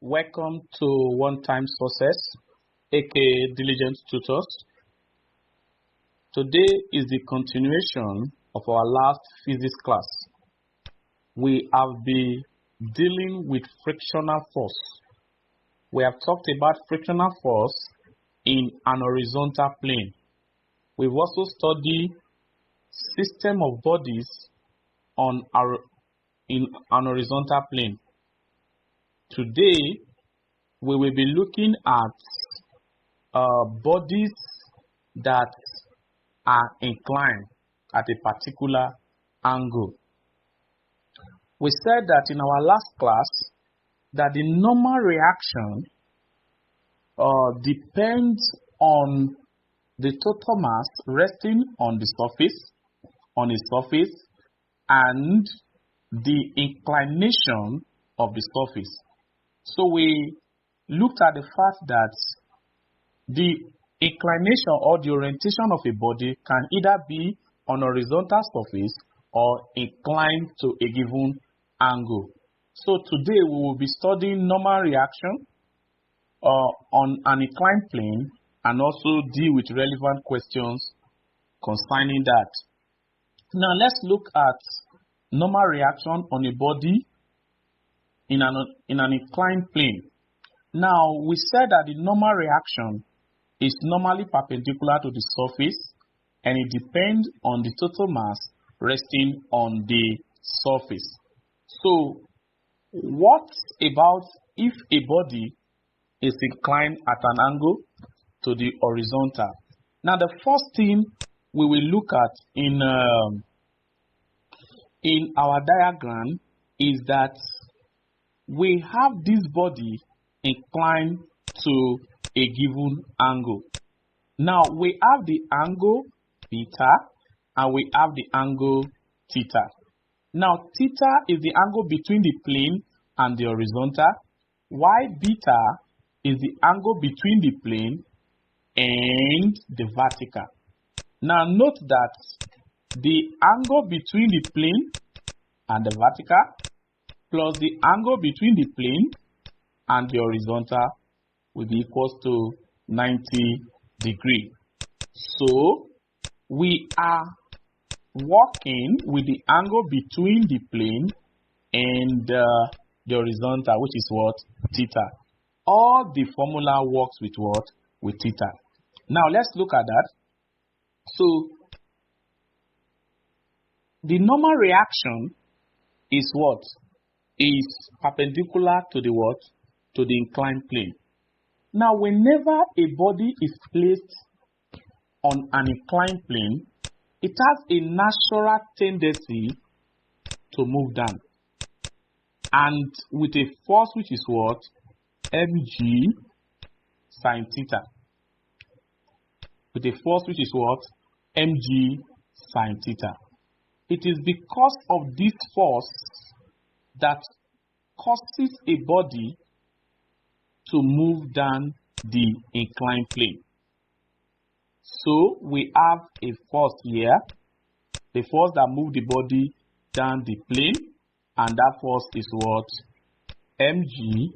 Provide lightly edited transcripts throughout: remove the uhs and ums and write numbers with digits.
Welcome to One Time Success, aka Diligent Tutors. Today is the continuation of our last physics class. We have been dealing with frictional force. We have talked about frictional force in an horizontal plane. We've also studied system of bodies in an horizontal plane. Today, we will be looking at bodies that are inclined at a particular angle. We said that in our last class that the normal reaction depends on the total mass resting on the surface, and the inclination of the surface. So we looked at the fact that the inclination or the orientation of a body can either be on a horizontal surface or inclined to a given angle. So today we will be studying normal reaction on an inclined plane and also deal with relevant questions concerning that. Now let's look at normal reaction on a body in an inclined plane. Now, we said that the normal reaction is normally perpendicular to the surface and it depends on the total mass resting on the surface. So, what about if a body is inclined at an angle to the horizontal? Now, the first thing we will look at in our diagram is that we have this body inclined to a given angle. Now we have the angle beta and we have the angle theta. Now theta is the angle between the plane and the horizontal, while beta is the angle between the plane and the vertical. Now note that the angle between the plane and the vertical plus the angle between the plane and the horizontal will be equal to 90 degrees. So we are working with the angle between the plane and the horizontal, which is what? Theta. All the formula works with what? With theta. Now let's look at that. So the normal reaction is what? Is perpendicular to the what? To the inclined plane. Now, whenever a body is placed on an inclined plane, it has a natural tendency to move down. And with a force which is what? Mg sine theta. With a force which is what? Mg sine theta. It is because of this force that causes a body to move down the inclined plane. So we have a force here, the force that moves the body down the plane, and that force is what? Mg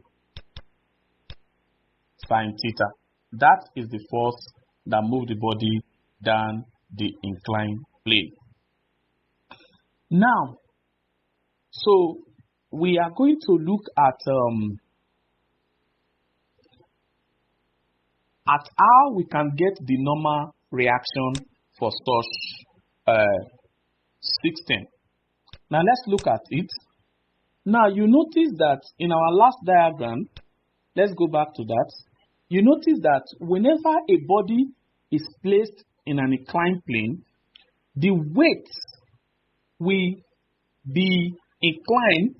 sine theta. That is the force that moves the body down the inclined plane. Now, so we are going to look at how we can get the normal reaction for such system. Now let's look at it. Now you notice that in our last diagram, let's go back to that. You notice that whenever a body is placed in an inclined plane, the weight will be inclined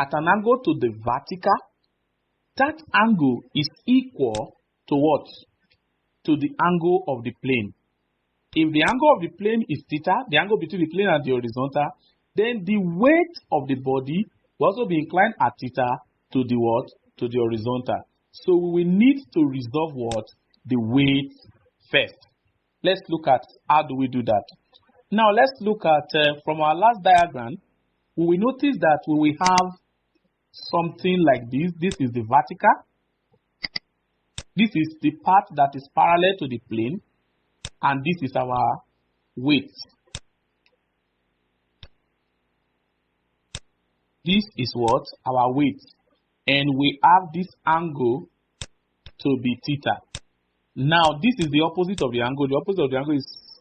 at an angle to the vertical. That angle is equal to what? To the angle of the plane. If the angle of the plane is theta, the angle between the plane and the horizontal, then the weight of the body will also be inclined at theta to the what? To the horizontal. So we will need to resolve what? The weight first. Let's look at how do we do that. Now let's look at from our last diagram, we will notice that we will have something like this. This is the vertical. This is the part that is parallel to the plane, and this is our weight. This is what? Our weight. And we have this angle to be theta. Now, this is the opposite of the angle. The opposite of the angle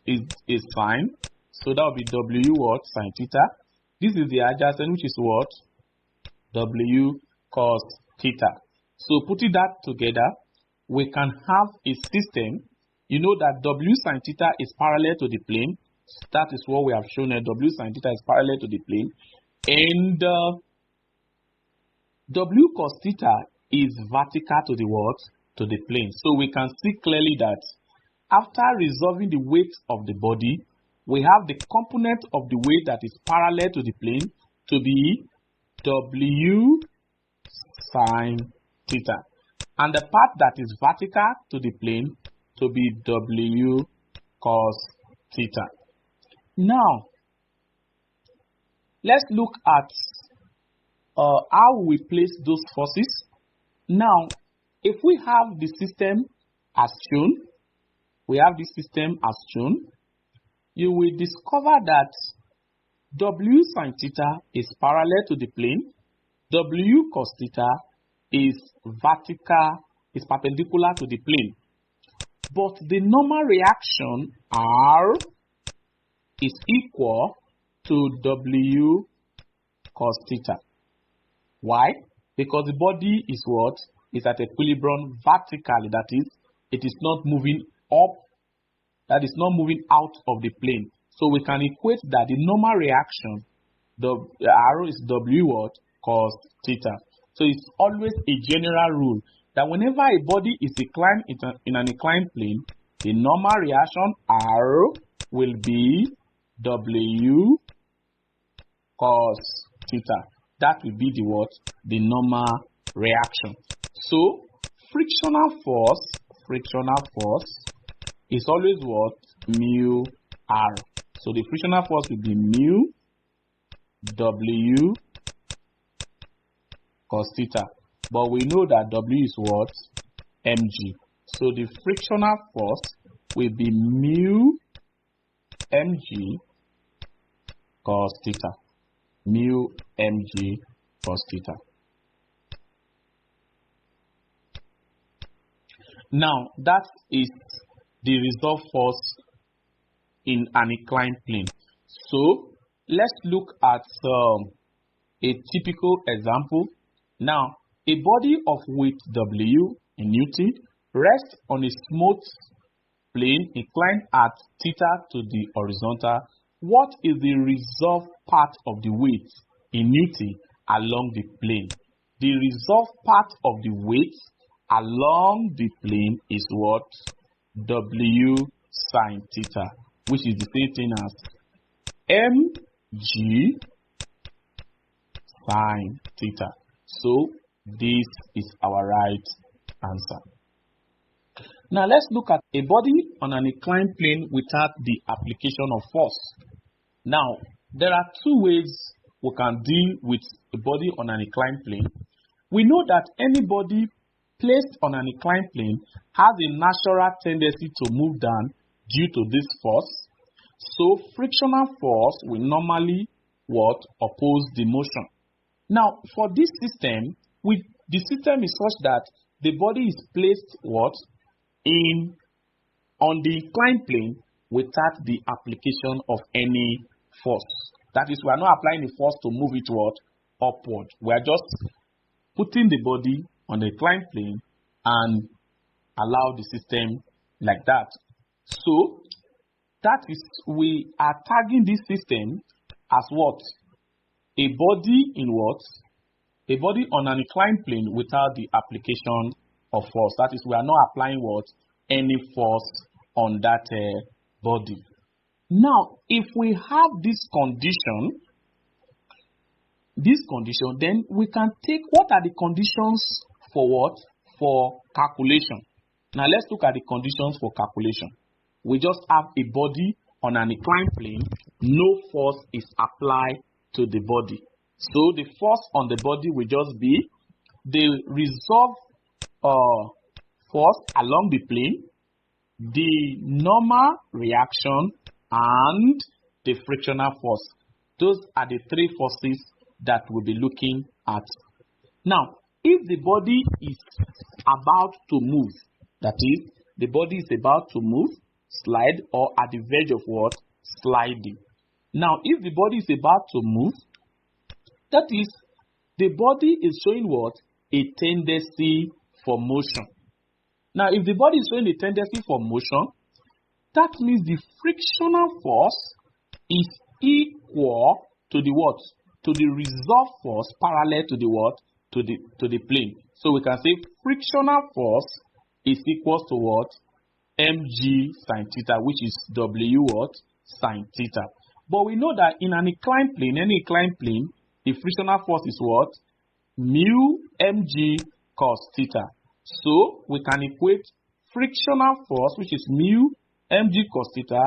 is sine. So that will be W what? Sine theta. This is the adjacent, which is what? W cos theta. So putting that together, we can have a system. You know that W sine theta is parallel to the plane. That is what we have shown here. W sine theta is parallel to the plane. And W cos theta is vertical to the what? To the plane. So we can see clearly that after resolving the weight of the body, we have the component of the weight that is parallel to the plane to be W sine theta. And the part that is vertical to the plane to be W cos theta. Now, let's look at how we place those forces. Now, if we have the system as shown, you will discover that W sine theta is parallel to the plane, W cos theta is vertical, is perpendicular to the plane. But the normal reaction R is equal to W cos theta. Why? Because the body is what? Is at equilibrium vertically. That is, it is not moving up. That is not moving out of the plane. So we can equate that the normal reaction, the arrow is W what? Cos theta. So it's always a general rule that whenever a body is inclined in an inclined plane, the normal reaction R will be W cos theta. That will be the what? The normal reaction. So frictional force is always what? Mu R. So the frictional force will be mu W cos theta. But we know that W is what? Mg. So the frictional force will be mu Mg cos theta. Mu Mg cos theta. Now, that is the resolved force in an inclined plane. So, let's look at a typical example. Now, a body of weight W in Newton rests on a smooth plane inclined at theta to the horizontal. What is the resolved part of the weight in Newton along the plane? The resolved part of the weight along the plane is what? W sine theta, which is the same thing as mg sine theta. So this is our right answer. Now let's look at a body on an inclined plane without the application of force. Now there are two ways we can deal with a body on an inclined plane. We know that any body placed on an inclined plane has a natural tendency to move down due to this force. So frictional force will normally what? Oppose the motion. Now for this system, the system is such that the body is placed what? On the inclined plane without the application of any force. That is, we are not applying the force to move it what? Upward. We are just putting the body on the inclined plane and allow the system like that. So that is, we are tagging this system as what? A body in what? A body on an inclined plane without the application of force. That is, we are not applying what? Any force on that body. Now, if we have this condition, then we can take what are the conditions for what? For calculation. Now let's look at the conditions for calculation. We just have a body on an inclined plane. No force is applied to the body. So the force on the body will just be the resolved force along the plane, the normal reaction, and the frictional force. Those are the three forces that we'll be looking at. Now, if the body is about to move, that is, the body is about to move, slide, or at the verge of what? Sliding. Now, if the body is about to move, that is, the body is showing what? A tendency for motion. Now, if the body is showing a tendency for motion, that means the frictional force is equal to the what? To the resolved force parallel to the what? To the plane. So we can say frictional force is equal to what? Mg sine theta, which is W what? Sine theta. But we know that in an inclined plane, any inclined plane, the frictional force is what? Mu mg cos theta. So we can equate frictional force, which is mu mg cos theta,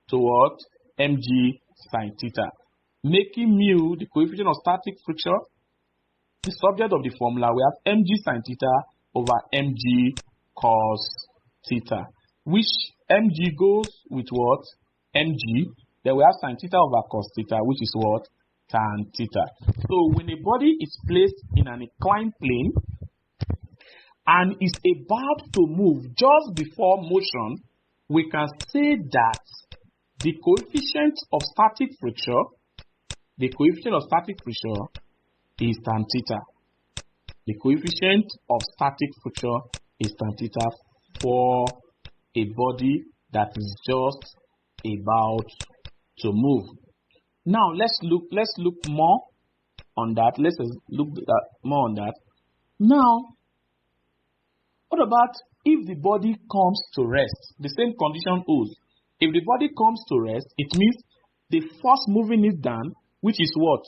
to what? Mg sine theta. Making mu the coefficient of static friction, the subject of the formula, we have mg sine theta over mg cos theta, which mg goes with what? Mg. Then we have sine theta over cos theta, which is what? Tan theta. So when a body is placed in an inclined plane and is about to move just before motion, we can say that the coefficient of static friction, is tan theta. The coefficient of static friction is tan theta for a body that is just about to move. Now let's look more on that. Let's look more on that. Now, what about if the body comes to rest? The same condition holds. If the body comes to rest, it means the force moving it down, which is what?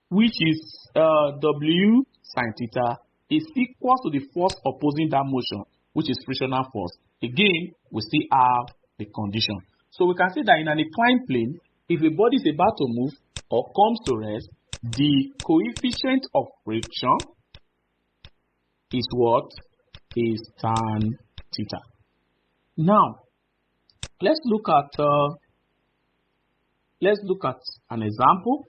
Which is W sine theta, is equal to the force opposing that motion, which is frictional force. Again, we still have the condition. So we can say that in an inclined plane, if a body is about to move or comes to rest, the coefficient of friction is what? Is tan theta. Now, let's look at an example.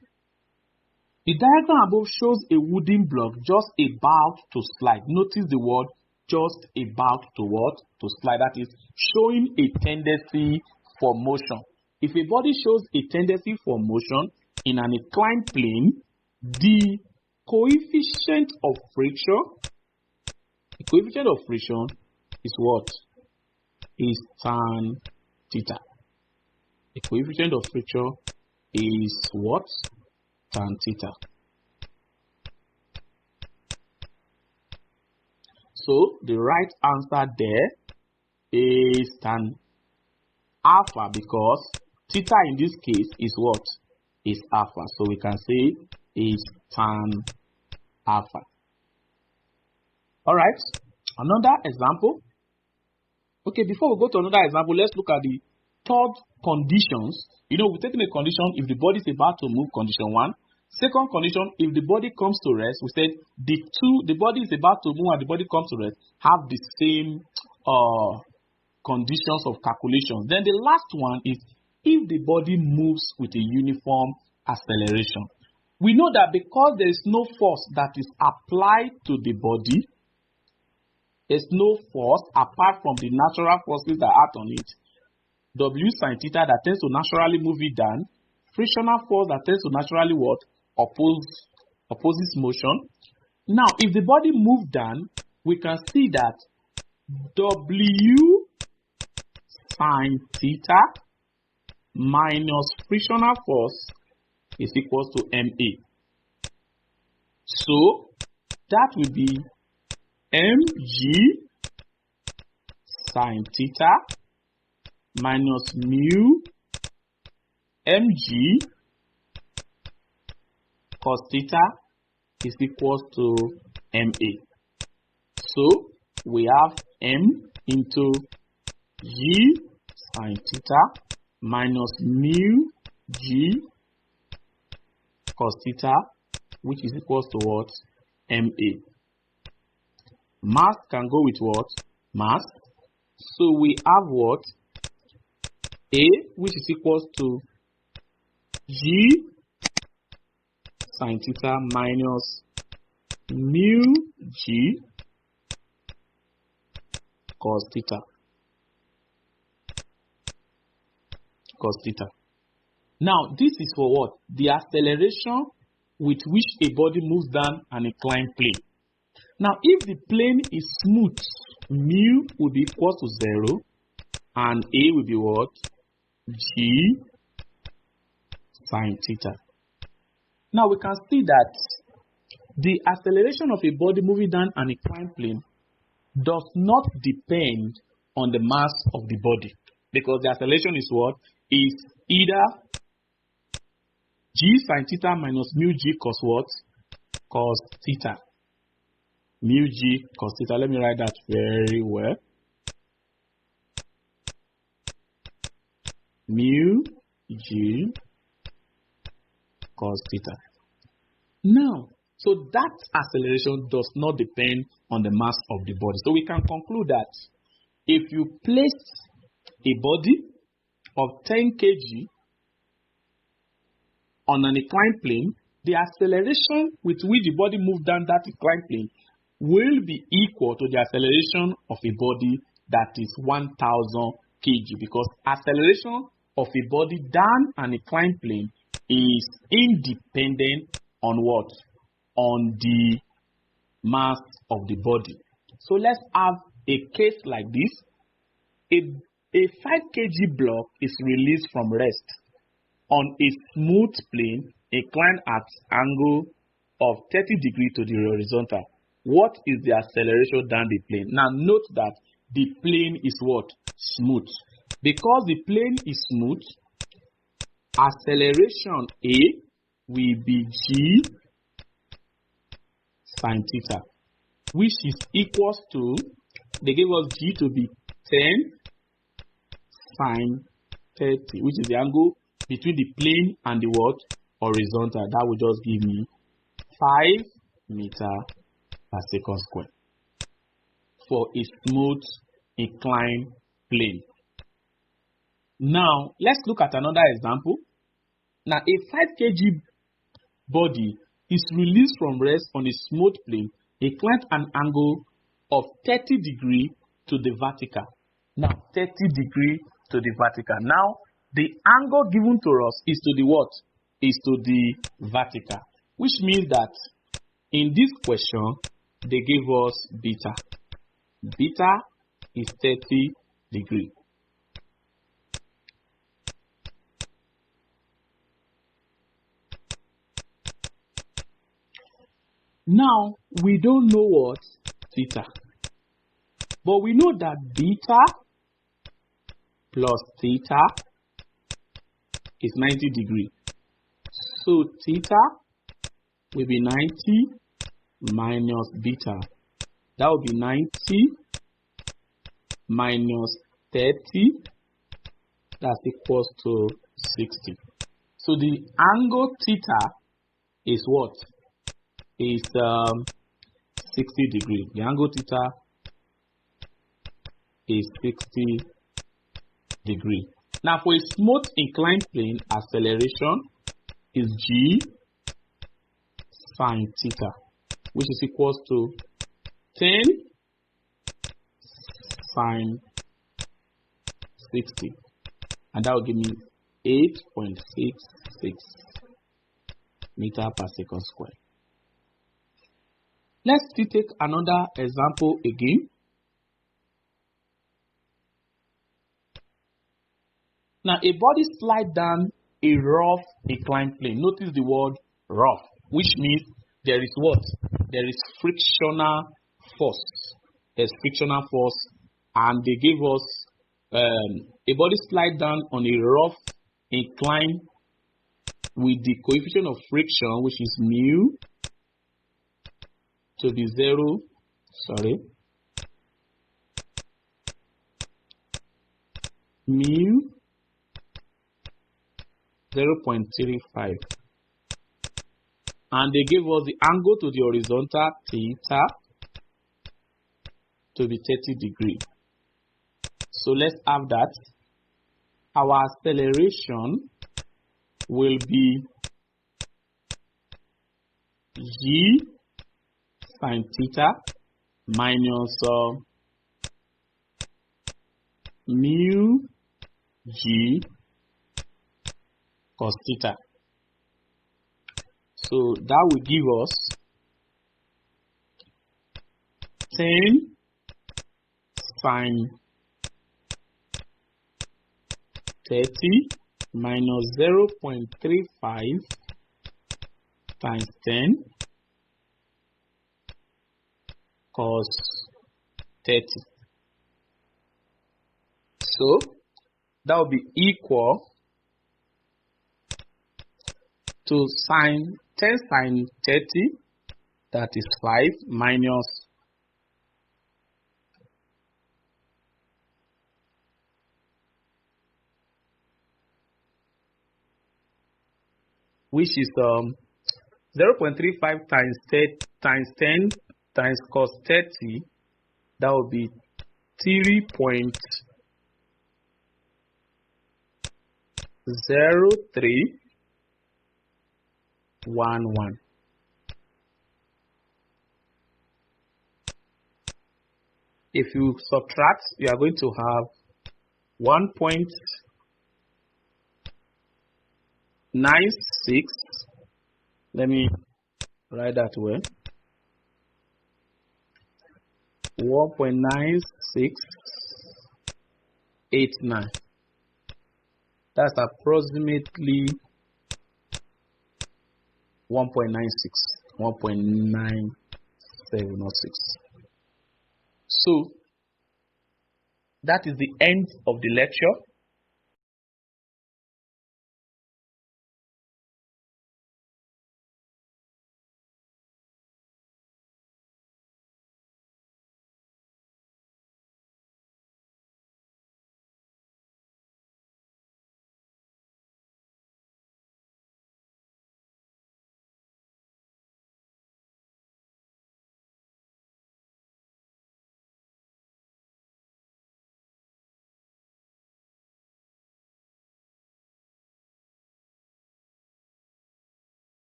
The diagram above shows a wooden block just about to slide. Notice the word just about to what? To slide. That is showing a tendency for motion. If a body shows a tendency for motion in an inclined plane, the coefficient of friction is what? Is tan theta. The coefficient of friction is what? Tan theta. So the right answer there is tan alpha, because theta in this case is what? Is alpha. So we can say is tan alpha. Alright, another example. Okay, before we go to another example, let's look at the third conditions. We're taking a condition if the body is about to move, condition 1. Second condition, if the body comes to rest, we said the body is about to move and the body comes to rest, have the same conditions of calculation. Then the last one is if the body moves with a uniform acceleration. We know that because there is no force that is applied to the body, there's no force apart from the natural forces that act on it. W sine theta that tends to naturally move it down, frictional force that tends to naturally what? Opposes motion. Now, if the body moves down, we can see that W sine theta minus frictional force is equal to MA. So that will be mg sine theta minus mu mg cos theta is equal to MA. So we have m into g sine theta minus mu g cos theta which is equals to what? MA. Mass can go with what? Mass. So we have what? A, which is equals to G sin theta minus mu G cos theta. Cos theta. Now, this is for what? The acceleration with which a body moves down an inclined plane. Now, if the plane is smooth, mu will be equal to 0, and A will be what? G sin theta. Now, we can see that the acceleration of a body moving down an inclined plane does not depend on the mass of the body, because the acceleration is what? Is either G sin theta minus mu G cos what? Cos theta. Mu G cos theta. Let me write that very well. Mu G cos theta. Now, so that acceleration does not depend on the mass of the body. So we can conclude that if you place a body of 10 kg on an inclined plane, the acceleration with which the body moves down that inclined plane will be equal to the acceleration of a body that is 1000 kg, because acceleration of a body down an inclined plane is independent on what? On the mass of the body. So let's have a case like this. A 5 kg block is released from rest on a smooth plane inclined at angle of 30 degrees to the horizontal. What is the acceleration down the plane? Now note that the plane is what? Smooth. Because the plane is smooth, acceleration A will be G sin theta, which is equals to, they gave us G to be 10 sin 30, which is the angle between the plane and the what? Horizontal. That will just give me 5 meters per second square for a smooth inclined plane. Now, let's look at another example. Now, a 5 kg body is released from rest on a smooth plane inclined at an angle of 30 degrees to the vertical. Now, 30 degrees to the vertical. Now, the angle given to us is to the what? Is to the vertical. Which means that in this question, they give us beta. Beta is 30 degrees. Now, we don't know what? Theta. But we know that beta plus theta is 90 degrees. So theta will be 90 minus beta. That will be 90 minus 30. That's equals to 60. So the angle theta is what? Is 60 degrees. The angle theta is 60 degrees. Now, for a smooth inclined plane, acceleration is G sin theta, which is equals to 10 sin 60, and that will give me 8.66 meters per second square. Let's still take another example again. Now, a body slides down a rough inclined plane. Notice the word rough, which means there is what? There is frictional force. There's frictional force, and they give us a body slide down on a rough incline with the coefficient of friction, which is mu, to be 0. Mu 0.35. And they gave us the angle to the horizontal theta to be 30 degrees. So let's have that. Our acceleration will be g sine theta minus mu g cos theta. So that will give us 10 sine 30 minus 0.35 times 10 cos 30. So that will be equal to 10 sine 30, that is 5, minus which is 0.35 times 10 times cos 30, that will be 3.0311. If you subtract, you are going to have 1.96. Let me write that way. 1.9689. That's approximately 1.9706. So that is the end of the lecture.